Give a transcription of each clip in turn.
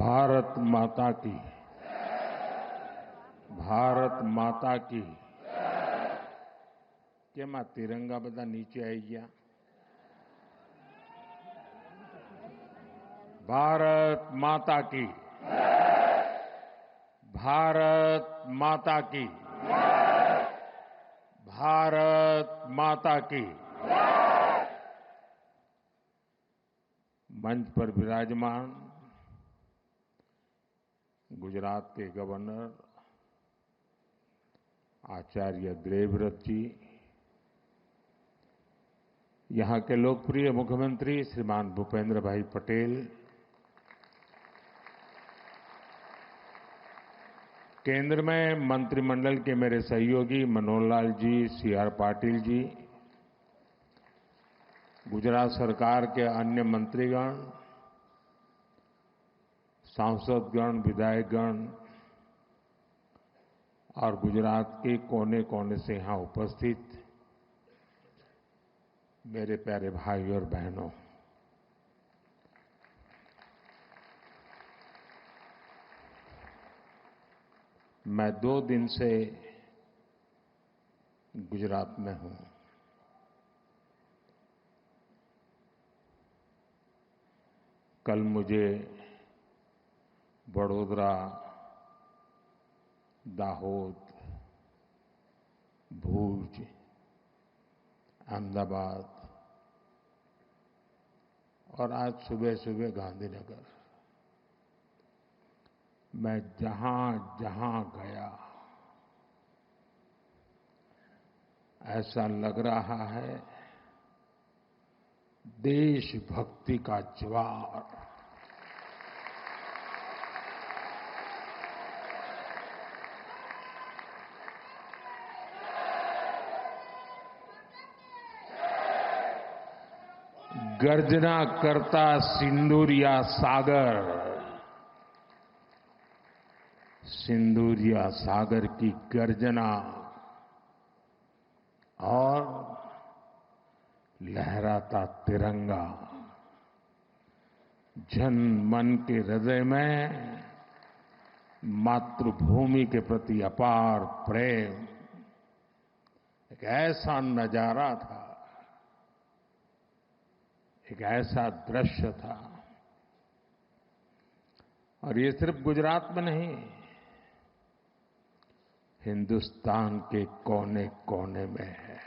भारत माता की, भारत माता की। કેમ આ તિરંગા બધા નીચે આવી ગયા? भारत माता की, भारत माता की, भारत माता की। मंच पर विराजमान गुजरात के गवर्नर आचार्य देवव्रत जी, यहां के लोकप्रिय मुख्यमंत्री श्रीमान भूपेंद्र भाई पटेल, केंद्र में मंत्रिमंडल के मेरे सहयोगी मनोहर लाल जी, सीआर पाटिल जी, गुजरात सरकार के अन्य मंत्रीगण, सांसदगण, विधायकगण और गुजरात के कोने कोने से यहां उपस्थित मेरे प्यारे भाई और बहनों, मैं 2 दिन से गुजरात में हूं। कल मुझे वडोदरा, दाहोद, भूज, अहमदाबाद और आज सुबह सुबह गांधीनगर, मैं जहां जहां गया ऐसा लग रहा है देशभक्ति का ज्वार गर्जना करता सिंदूरिया सागर, सिंदूरिया सागर की गर्जना और लहराता तिरंगा जन मन के हृदय में मातृभूमि के प्रति अपार प्रेम, एक ऐसा नजारा था, एक ऐसा दृश्य था। और ये सिर्फ गुजरात में नहीं, हिंदुस्तान के कोने कोने में है।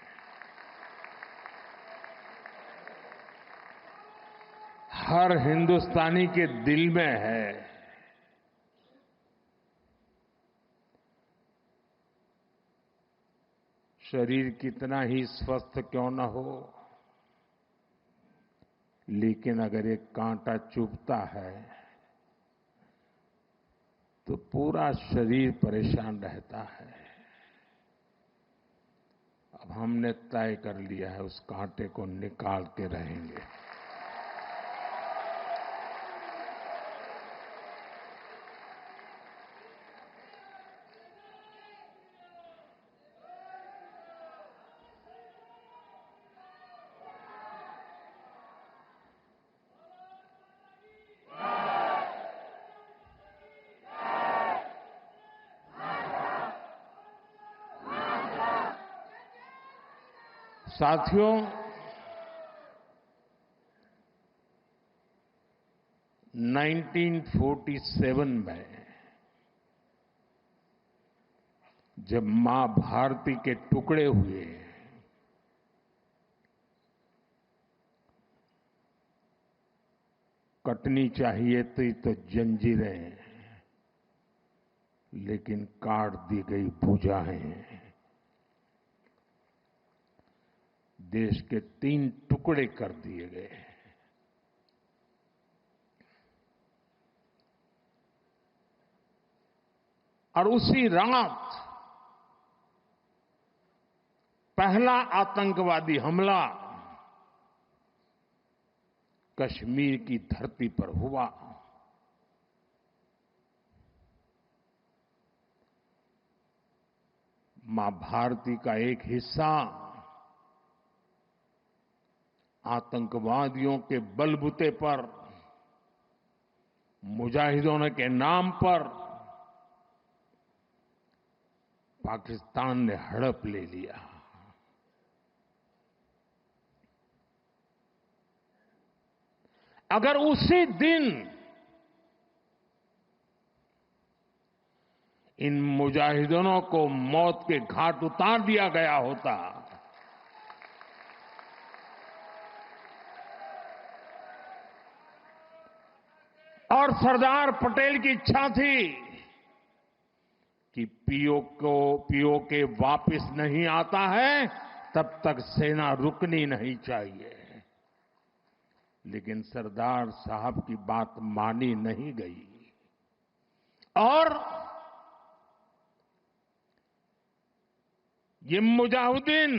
हर हिंदुस्तानी के दिल में है। शरीर कितना ही स्वस्थ क्यों न हो, लेकिन अगर एक कांटा चुभता है तो पूरा शरीर परेशान रहता है। अब हमने तय कर लिया है उस कांटे को निकाल के रहेंगे। साथियों, 1947 में जब मां भारती के टुकड़े हुए, कटनी चाहिए थी तो जंजीरें, लेकिन काट दी गई भुजाएं। देश के 3 टुकड़े कर दिए गए। और उसी रात पहला आतंकवादी हमला कश्मीर की धरती पर हुआ। मां भारती का एक हिस्सा आतंकवादियों के बलबूते पर मुजाहिदों के नाम पर पाकिस्तान ने हड़प ले लिया। अगर उसी दिन इन मुजाहिदों को मौत के घाट उतार दिया गया होता और सरदार पटेल की इच्छा थी कि पीओके वापस नहीं आता है तब तक सेना रुकनी नहीं चाहिए, लेकिन सरदार साहब की बात मानी नहीं गई और ये मुजाहिदीन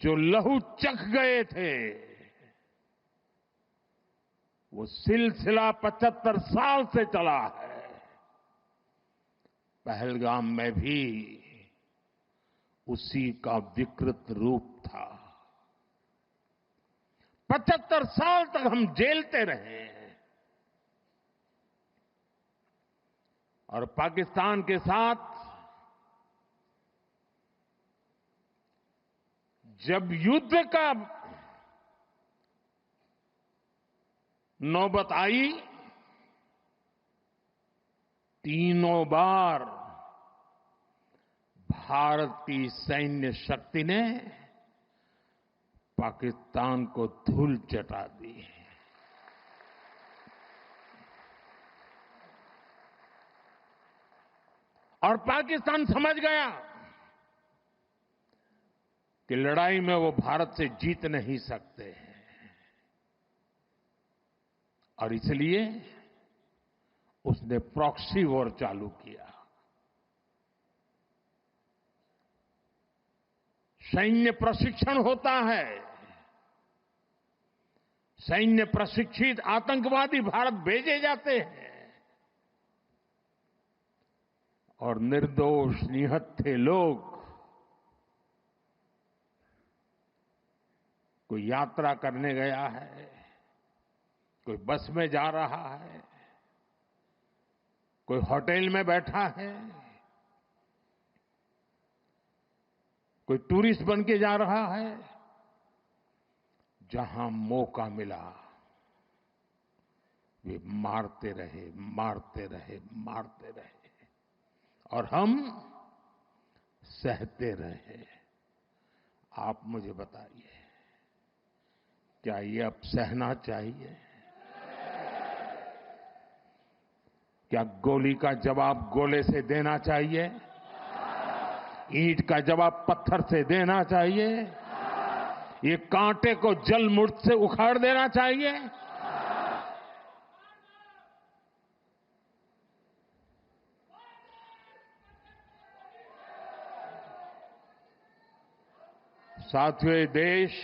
जो लहू चख गए थे वो सिलसिला 75 साल से चला है। पहलगाम में भी उसी का विकृत रूप था। 75 साल तक हम जेलते रहे और पाकिस्तान के साथ जब युद्ध का नौबत आई, तीनों बार भारत की सैन्य शक्ति ने पाकिस्तान को धूल चटा दी। और पाकिस्तान समझ गया कि लड़ाई में वो भारत से जीत नहीं सकते हैं और इसलिए उसने प्रॉक्सी वॉर चालू किया। सैन्य प्रशिक्षण होता है, सैन्य प्रशिक्षित आतंकवादी भारत भेजे जाते हैं और निर्दोष निहत्थे लोग कोई यात्रा करने गया है, कोई बस में जा रहा है, कोई होटल में बैठा है, कोई टूरिस्ट बन के जा रहा है, जहां मौका मिला वे मारते रहे, मारते रहे, मारते रहे और हम सहते रहे। आप मुझे बताइए, क्या ये अब सहना चाहिए? क्या गोली का जवाब गोले से देना चाहिए? ईंट का जवाब पत्थर से देना चाहिए? ये कांटे को जल मुर्द से उखाड़ देना चाहिए? साथियों, ये देश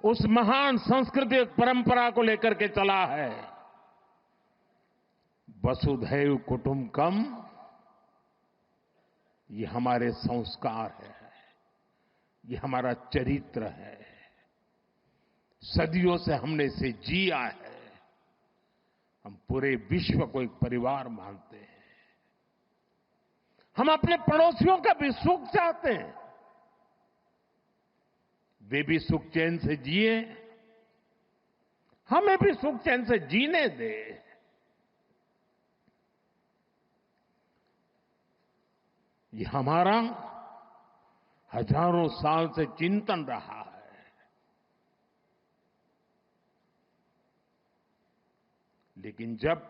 उस महान सांस्कृतिक परंपरा को लेकर के चला है, वसुधैव कुटुंबकम। ये हमारे संस्कार है, ये हमारा चरित्र है, सदियों से हमने इसे जिया है। हम पूरे विश्व को एक परिवार मानते हैं। हम अपने पड़ोसियों का भी सुख चाहते हैं, वे भी सुख चैन से जिए, हमें भी सुख चैन से जीने दे। ये हमारा हजारों साल से चिंतन रहा है। लेकिन जब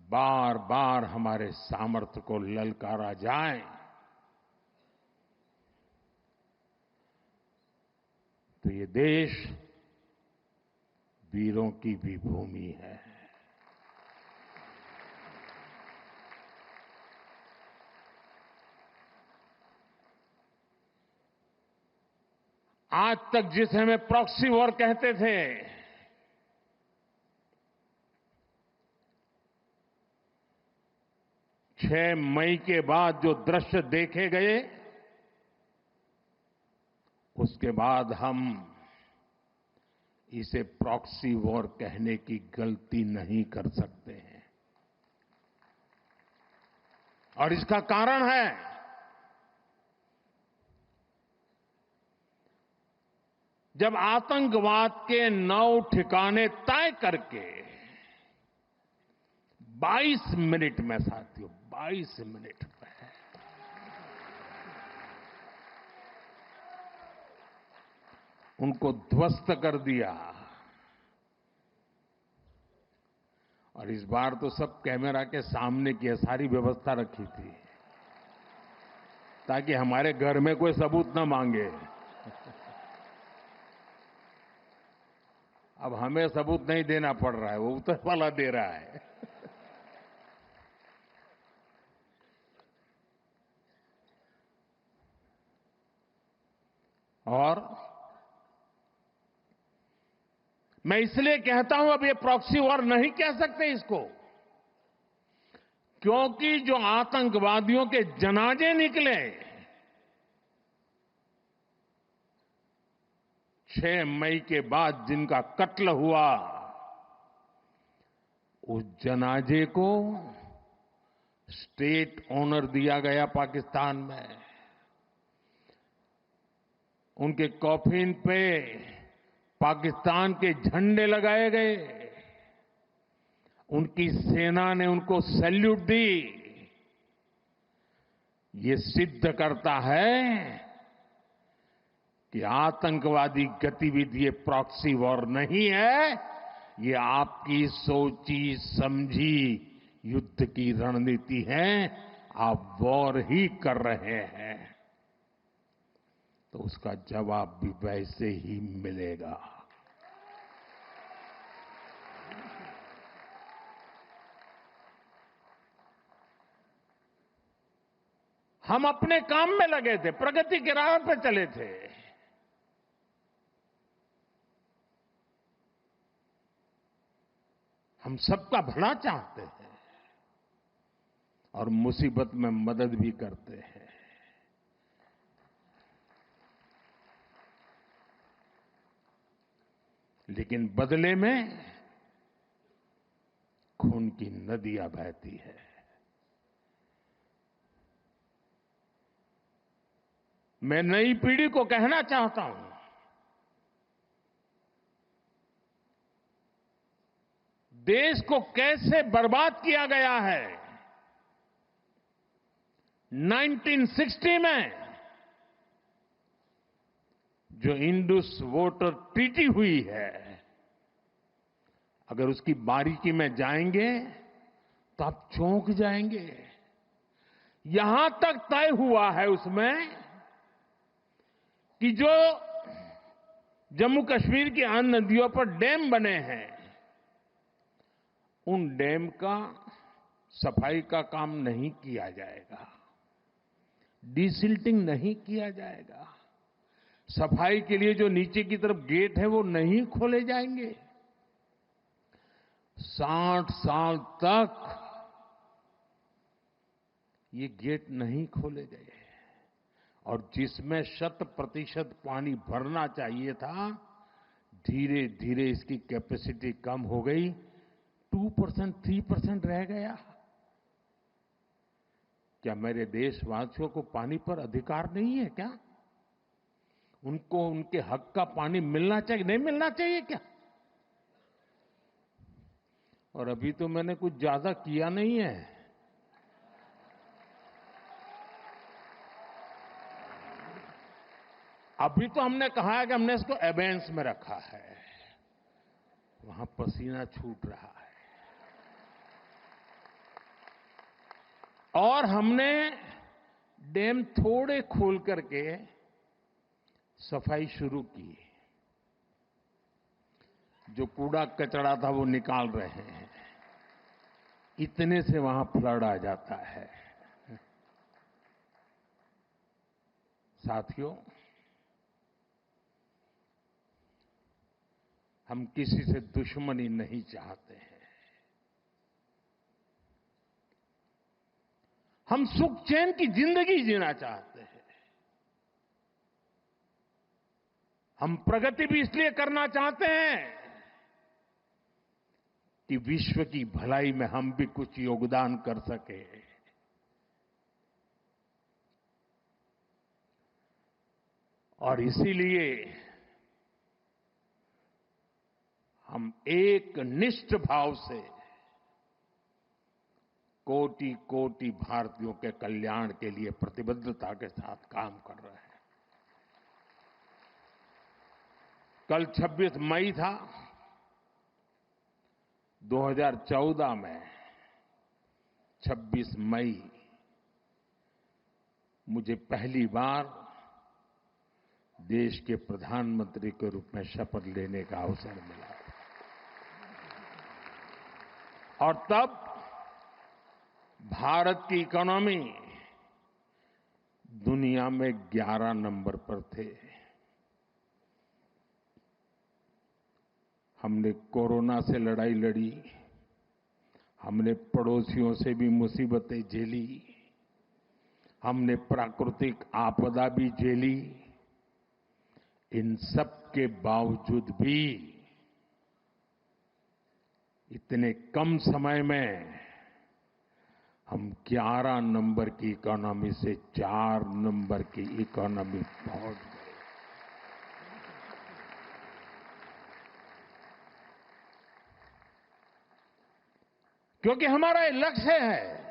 बार बार हमारे सामर्थ्य को ललकारा जाए तो ये देश वीरों की भी भूमि है। आज तक जिसे हमें प्रॉक्सी वॉर कहते थे, 6 मई के बाद जो दृश्य देखे गए उसके बाद हम इसे प्रॉक्सी वॉर कहने की गलती नहीं कर सकते हैं। और इसका कारण है जब आतंकवाद के 9 ठिकाने तय करके 22 मिनट में, साथियों 22 मिनट में उनको ध्वस्त कर दिया। और इस बार तो सब कैमरा के सामने की सारी व्यवस्था रखी थी ताकि हमारे घर में कोई सबूत न मांगे। अब हमें सबूत नहीं देना पड़ रहा है, वो ऊपर वाला दे रहा है। और मैं इसलिए कहता हूं अब ये प्रॉक्सी वॉर नहीं कह सकते इसको, क्योंकि जो आतंकवादियों के जनाजे निकले 6 मई के बाद जिनका कत्ल हुआ, उस जनाजे को स्टेट ऑनर दिया गया पाकिस्तान में। उनके कॉफिन पे पाकिस्तान के झंडे लगाए गए, उनकी सेना ने उनको सैल्यूट दी। ये सिद्ध करता है कि आतंकवादी गतिविधि ये प्रॉक्सी वॉर नहीं है, ये आपकी सोची समझी युद्ध की रणनीति है। आप वॉर ही कर रहे हैं तो उसका जवाब भी वैसे ही मिलेगा। हम अपने काम में लगे थे, प्रगति के राह पे चले थे। हम सबका भला चाहते हैं और मुसीबत में मदद भी करते हैं। लेकिन बदले में खून की नदियां बहती है। मैं नई पीढ़ी को कहना चाहता हूं, देश को कैसे बर्बाद किया गया है। 1960 में जो इंडस वाटर ट्रीटी हुई है, अगर उसकी बारीकी में जाएंगे तो आप चौंक जाएंगे। यहां तक तय हुआ है उसमें कि जो जम्मू कश्मीर की अन्य नदियों पर डैम बने हैं, उन डैम का सफाई का काम नहीं किया जाएगा, डिसिल्टिंग नहीं किया जाएगा, सफाई के लिए जो नीचे की तरफ गेट है वो नहीं खोले जाएंगे। 60 साल तक ये गेट नहीं खोले गए और जिसमें 100% पानी भरना चाहिए था, धीरे धीरे इसकी कैपेसिटी कम हो गई, 2%, 3% रह गया। क्या मेरे देशवासियों को पानी पर अधिकार नहीं है क्या? उनको उनके हक का पानी मिलना चाहिए, नहीं मिलना चाहिए क्या? और अभी तो मैंने कुछ ज्यादा किया नहीं है। अभी तो हमने कहा है कि हमने इसको एबेंस में रखा है, वहां पसीना छूट रहा है। और हमने डैम थोड़े खोल करके सफाई शुरू की, जो कूड़ा कचरा था वो निकाल रहे हैं। इतने से वहां फ्लड आ जाता है। साथियों, हम किसी से दुश्मनी नहीं चाहते हैं, हम सुख चैन की जिंदगी जीना चाहते हैं। हम प्रगति भी इसलिए करना चाहते हैं कि विश्व की भलाई में हम भी कुछ योगदान कर सके। और इसीलिए हम एक निष्ठ भाव से कोटि कोटि भारतीयों के कल्याण के लिए प्रतिबद्धता के साथ काम कर रहे हैं। कल 26 मई था। 2014 में 26 मई मुझे पहली बार देश के प्रधानमंत्री के रूप में शपथ लेने का अवसर मिला। और तब भारत की इकोनॉमी दुनिया में 11 नंबर पर थे। हमने कोरोना से लड़ाई लड़ी, हमने पड़ोसियों से भी मुसीबतें झेली, हमने प्राकृतिक आपदा भी झेली। इन सब के बावजूद भी इतने कम समय में हम 11 नंबर की इकोनॉमी से 4 नंबर की इकोनॉमी पहुंच गए। क्योंकि हमारा ये लक्ष्य है,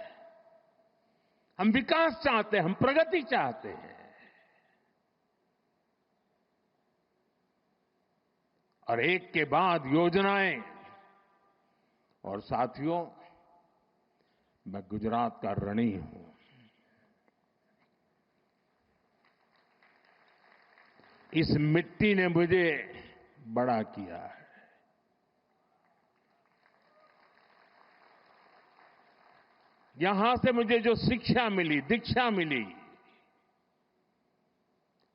हम विकास चाहते हैं, हम प्रगति चाहते हैं। और एक के बाद योजनाएं। और साथियों, मैं गुजरात का ऋणी हूं। इस मिट्टी ने मुझे बड़ा किया है। यहां से मुझे जो शिक्षा मिली, दीक्षा मिली,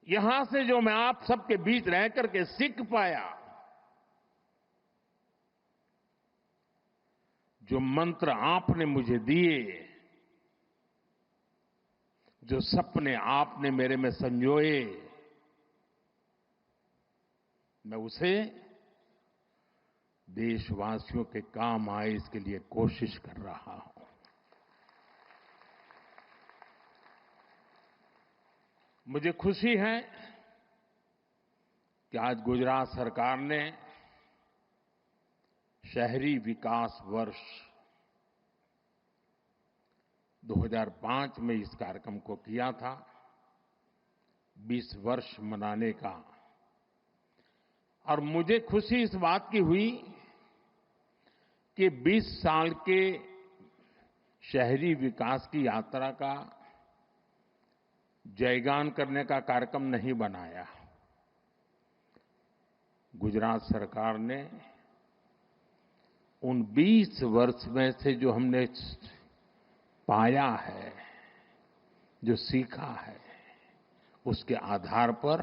यहां से जो मैं आप सबके बीच रह करके सीख पाया, जो मंत्र आपने मुझे दिए, जो सपने आपने मेरे में संजोए, मैं उसे देशवासियों के काम आए इसके लिए कोशिश कर रहा हूं। मुझे खुशी है कि आज गुजरात सरकार ने शहरी विकास वर्ष 2005 में इस कार्यक्रम को किया था, 20 वर्ष मनाने का। और मुझे खुशी इस बात की हुई कि 20 साल के शहरी विकास की यात्रा का जयगान करने का कार्यक्रम नहीं बनाया। गुजरात सरकार ने उन 20 वर्ष में से जो हमने पाया है, जो सीखा है, उसके आधार पर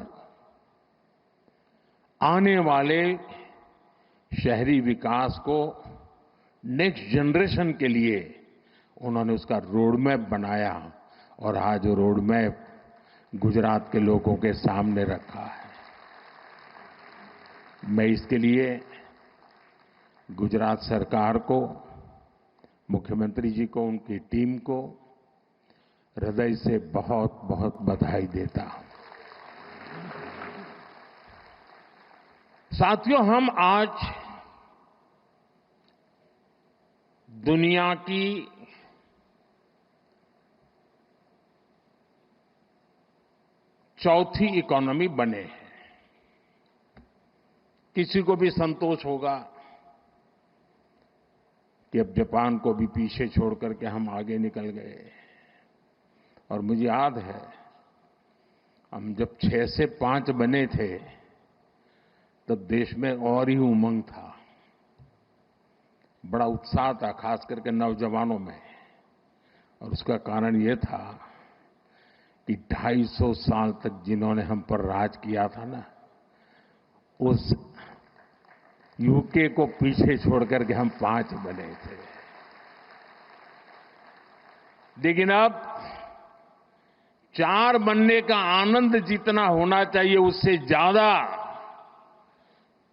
आने वाले शहरी विकास को नेक्स्ट जनरेशन के लिए उन्होंने उसका रोड मैप बनाया। और आज वो रोड मैप गुजरात के लोगों के सामने रखा है। मैं इसके लिए गुजरात सरकार को, मुख्यमंत्री जी को, उनकी टीम को हृदय से बहुत बहुत बधाई देता हूं। साथियों, हम आज दुनिया की चौथी इकोनॉमी बने हैं। किसी को भी संतोष होगा कि अब जापान को भी पीछे छोड़ करके हम आगे निकल गए। और मुझे याद है, हम जब 6 से 5 बने थे तब देश में और ही उमंग था, बड़ा उत्साह था, खास करके नौजवानों में। और उसका कारण ये था कि 250 साल तक जिन्होंने हम पर राज किया था ना, उस यूके को पीछे छोड़ करके हम 5 बने थे। लेकिन अब 4 बनने का आनंद जितना होना चाहिए, उससे ज्यादा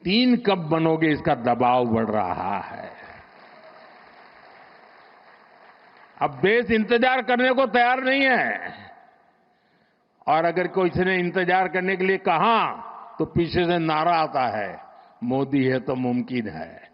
3 कब बनोगे इसका दबाव बढ़ रहा है। अब देश इंतजार करने को तैयार नहीं है और अगर किसी ने इंतजार करने के लिए कहा तो पीछे से नारा आता है, मोदी है तो मुमकिन है।